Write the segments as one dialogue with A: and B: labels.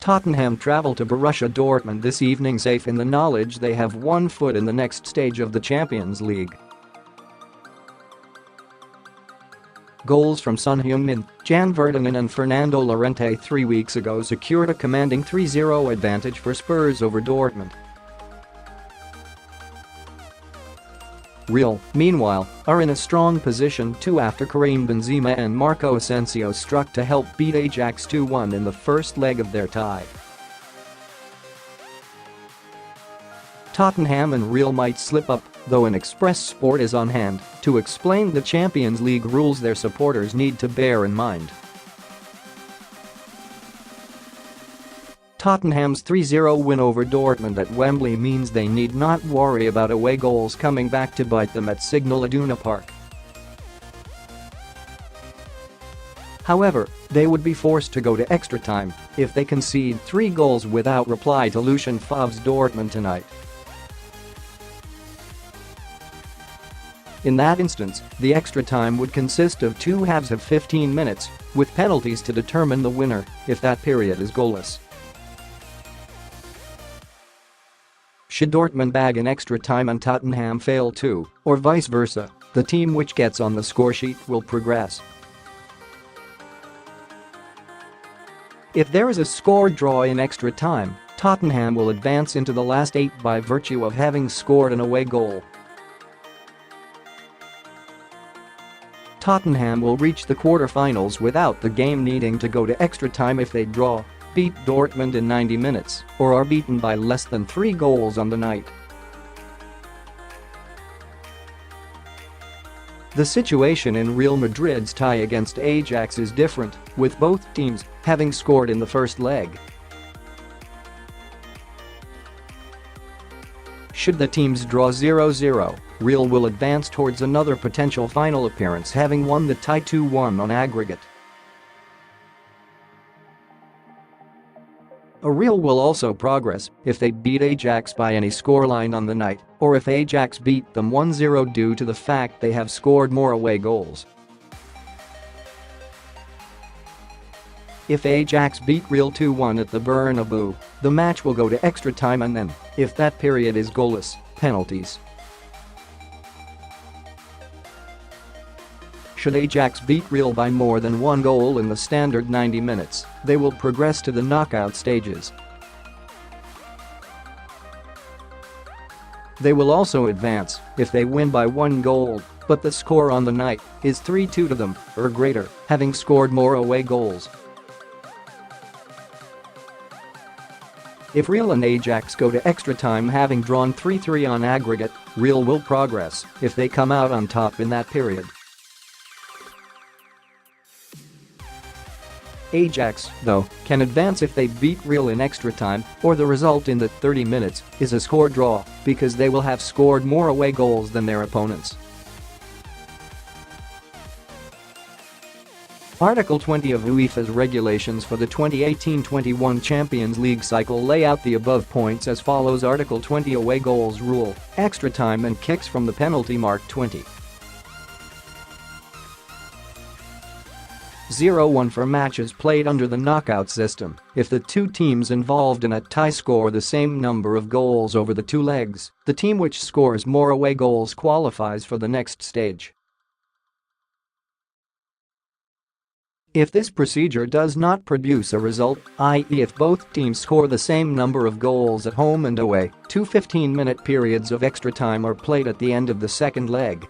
A: Tottenham travel to Borussia Dortmund this evening safe in the knowledge they have one foot in the next stage of the Champions League. Goals from Son Heung-min, Vertonghen and Fernando Llorente 3 weeks ago secured a commanding 3-0 advantage for Spurs over Dortmund. Real, meanwhile, are in a strong position too after Karim, Benzema and Marco Asensio struck to help beat Ajax 2-1 in the first leg of their tie. Tottenham and Real might slip up, though an Express Sport is on hand to explain the Champions League rules their supporters need to bear in mind. Tottenham's 3-0 win over Dortmund at Wembley means they need not worry about away goals coming back to bite them at Signal Iduna Park. However, they would be forced to go to extra time if they concede 3 goals without reply to Lucian Favre's Dortmund tonight. In that instance, the extra time would consist of 2 halves of 15 minutes, with penalties to determine the winner if that period is goalless. Should Dortmund bag an extra time and Tottenham fail too, or vice versa, the team which gets on the scoresheet will progress. If there is a score draw in extra time, Tottenham will advance into the last 8 by virtue of having scored an away goal. Tottenham will reach the quarter-finals without the game needing to go to extra time if they draw, beat Dortmund in 90 minutes, or are beaten by less than 3 goals on the night. The situation in Real Madrid's tie against Ajax is different, with both teams having scored in the first leg. Should the teams draw 0-0, Real will advance towards another potential final appearance having won the tie 2-1 on aggregate. Real will also progress if they beat Ajax by any scoreline on the night, or if Ajax beat them 1-0 due to the fact they have scored more away goals. If Ajax beat Real 2-1 at the Bernabeu, the match will go to extra time and then, if that period is goalless, penalties. Should Ajax beat Real by more than 1 goal in the standard 90 minutes, they will progress to the knockout stages. They will also advance if they win by 1 goal, but the score on the night is 3-2 to them or greater, having scored more away goals. If Real and Ajax go to extra time having drawn 3-3 on aggregate, Real will progress if they come out on top in that period. Ajax, though, can advance if they beat Real in extra time or the result in the 30 minutes is a score draw because they will have scored more away goals than their opponents. Article 20 of UEFA's regulations for the 2018-21 Champions League cycle lay out the above points as follows. Article 20 Away goals rule, extra time and kicks from the penalty mark 20. 0-1 for matches played under the knockout system. If the 2 teams involved in a tie score the same number of goals over the 2 legs, the team which scores more away goals qualifies for the next stage. If this procedure does not produce a result, i.e. if both teams score the same number of goals at home and away, 2 15-minute periods of extra time are played at the end of the second leg.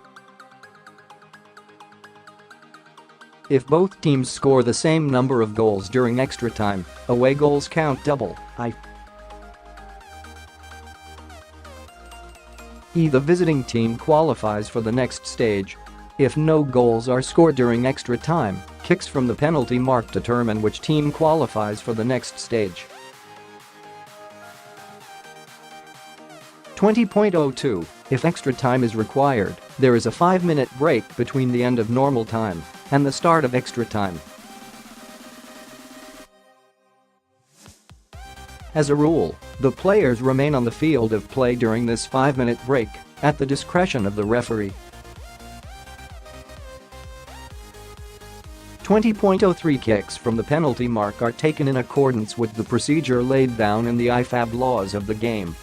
A: If both teams score the same number of goals during extra time, away goals count double, i.e. the visiting team qualifies for the next stage. If no goals are scored during extra time, kicks from the penalty mark determine which team qualifies for the next stage. 20.02 If extra time is required, there is a 5-minute break between the end of normal time and the start of extra time. As a rule, the players remain on the field of play during this 5-minute break, at the discretion of the referee. 20.03 Kicks from the penalty mark are taken in accordance with the procedure laid down in the IFAB laws of the game.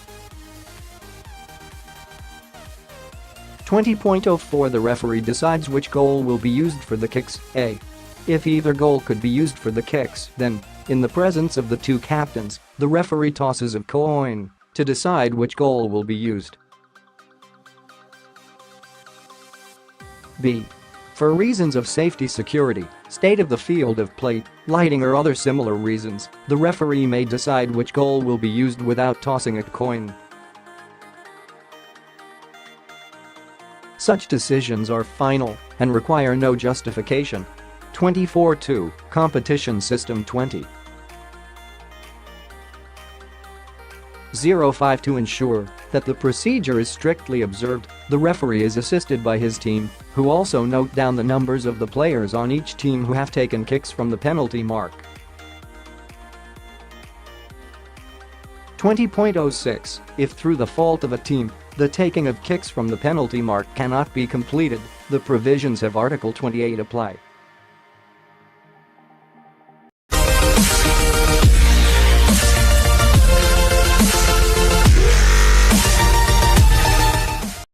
A: 20.04 The referee decides which goal will be used for the kicks. A. If either goal could be used for the kicks, then, in the presence of the two captains, the referee tosses a coin to decide which goal will be used. B. For reasons of safety, security, state of the field of play, lighting or other similar reasons, the referee may decide which goal will be used without tossing a coin. Such decisions are final and require no justification. 24-2 Competition System 20.05 To ensure that the procedure is strictly observed, the referee is assisted by his team, who also note down the numbers of the players on each team who have taken kicks from the penalty mark. 20.06 If through the fault of a team, the taking of kicks from the penalty mark cannot be completed, the provisions of Article 28 apply.